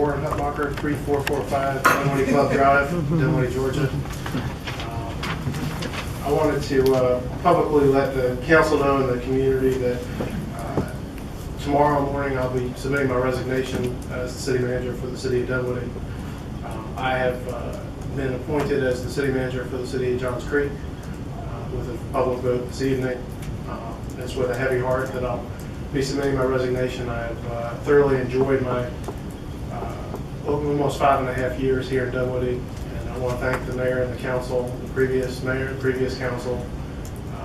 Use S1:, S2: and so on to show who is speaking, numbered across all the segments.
S1: Warren Hutmacher, 3445 Dunwoody Club Drive, Dunwoody, Georgia. I wanted to publicly let the council know and the community that tomorrow morning I'll be submitting my resignation as the city manager for the City of Dunwoody. I have been appointed as the city manager for the City of Johns Creek with a public vote this evening. It's with a heavy heart that I'll be submitting my resignation. I have thoroughly enjoyed my almost 5.5 years here in Dunwoody, and I want to thank the mayor and the council, the previous mayor, the previous council,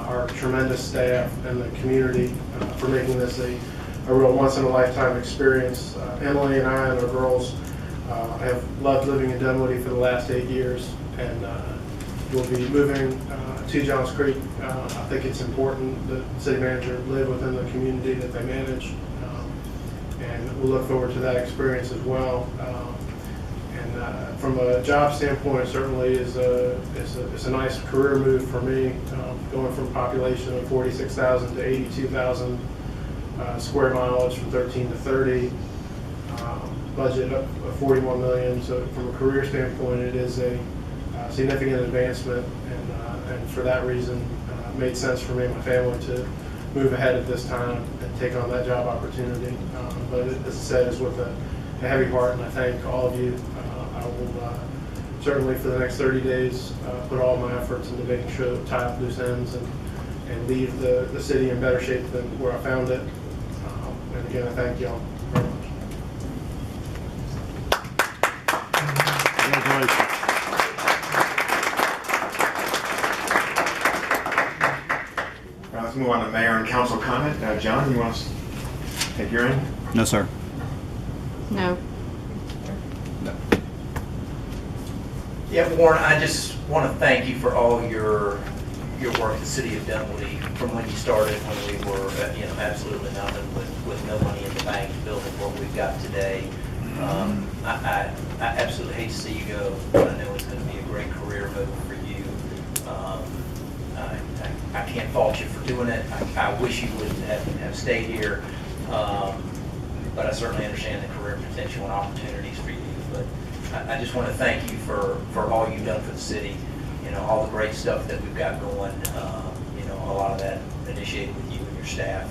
S1: our tremendous staff, and the community for making this a real once-in-a-lifetime experience. Emily and I and our girls have loved living in Dunwoody for the last 8 years, and we'll be moving to Johns Creek. I think it's important that the city manager live within the community that they manage, and we'll look forward to that experience as well. And from a job standpoint, it certainly is a nice career move for me, going from a population of 46,000 to 82,000 square miles from 13 to 30. Budget of 41 million. So from a career standpoint, it is a significant advancement, and for that reason, it made sense for me and my family to move ahead at this time and take on that job opportunity. But as I said, it's with a heavy heart, and I thank all of you. I will certainly for the next 30 days put all my efforts into making sure that we tie up loose ends and leave the city in better shape than where I found it. And again, I thank y'all very much.
S2: All right, let's move on to mayor and council comment. John, you want to take your in?
S3: No, sir.
S4: No.
S2: No.
S5: Yeah, Warren, I just want to thank you for all your work at the City of Dunwoody, from when you started, when we were absolutely nothing, with no money in the bank, building what we've got today. I absolutely hate to see you go, but I know it's going to be a great career move for you. I can't fault you for doing it. I wish you would have stayed here, but I certainly understand the career potential and opportunities for you. But I just want to thank you for all you've done for the city. All the great stuff that we've got going. A lot of that initiated with you and your staff,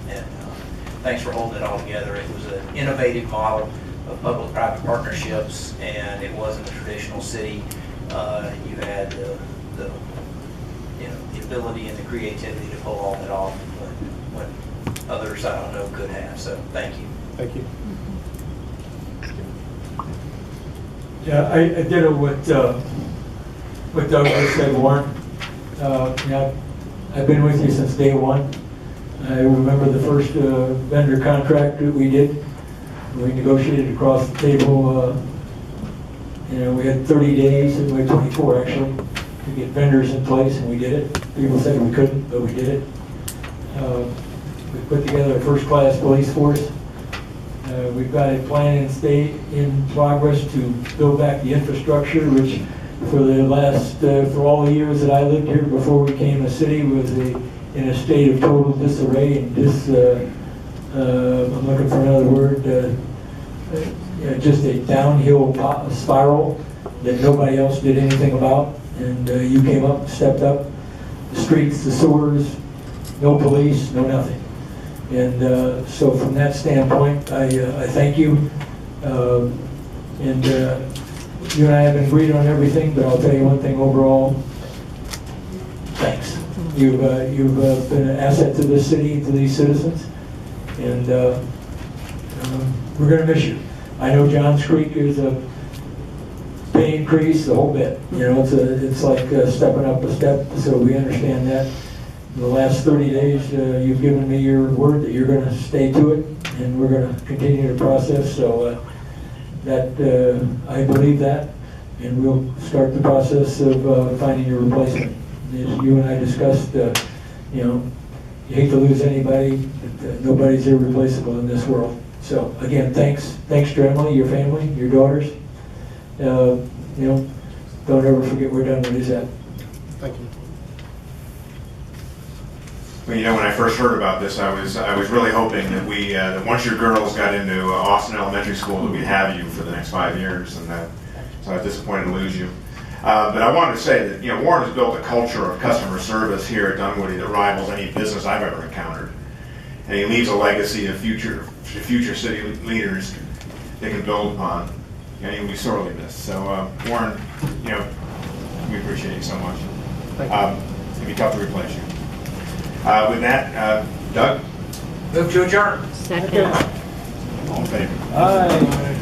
S5: and thanks for holding it all together. It was an innovative model of public-private partnerships, and it wasn't a traditional city. You had the ability and the creativity to pull all that off when others, I don't know, could have. So thank you.
S1: Thank you.
S6: Yeah, I did what Doug just said, Warren. I've been with you since day one. I remember the first vendor contract that we did. We negotiated across the table. We had 30 days, and we had 24 actually, to get vendors in place, and we did it. People said we couldn't, but we did it. We put together a first-class police force. We've got a plan in progress to build back the infrastructure, which for the last, for all the years that I lived here before we became a city, was in a state of total disarray and I'm looking for another word, just a downhill spiral that nobody else did anything about. And you came up, stepped up, the streets, the sewers, no police, no nothing. And so from that standpoint, I thank you. You and I haven't agreed on everything, but I'll tell you one thing overall, thanks. You've been an asset to this city, to these citizens, and we're going to miss you. I know Johns Creek is a pay increase, the whole bit. It's like stepping up a step, so we understand that. In the last 30 days, you've given me your word that you're going to stay to it, and we're going to continue the process. So I believe that, and we'll start the process of finding your replacement. As you and I discussed, you hate to lose anybody, but nobody's irreplaceable in this world. So again, thanks to Emily, your family, your daughters. Don't ever forget where Dunwoody is at.
S1: Thank you.
S2: Well, you know, when I first heard about this, I was really hoping that that once your girls got into Austin Elementary School, that we'd have you for the next 5 years, and so I was disappointed to lose you. But I wanted to say that, you know, Warren has built a culture of customer service here at Dunwoody that rivals any business I've ever encountered, and he leaves a legacy of future city leaders they can build upon, and he'll be sorely missed. So, Warren, you know, we appreciate you so much. It's going to be tough to replace you. With that, Doug?
S5: Move to adjourn.
S4: Second.
S2: All in favor?
S6: Aye.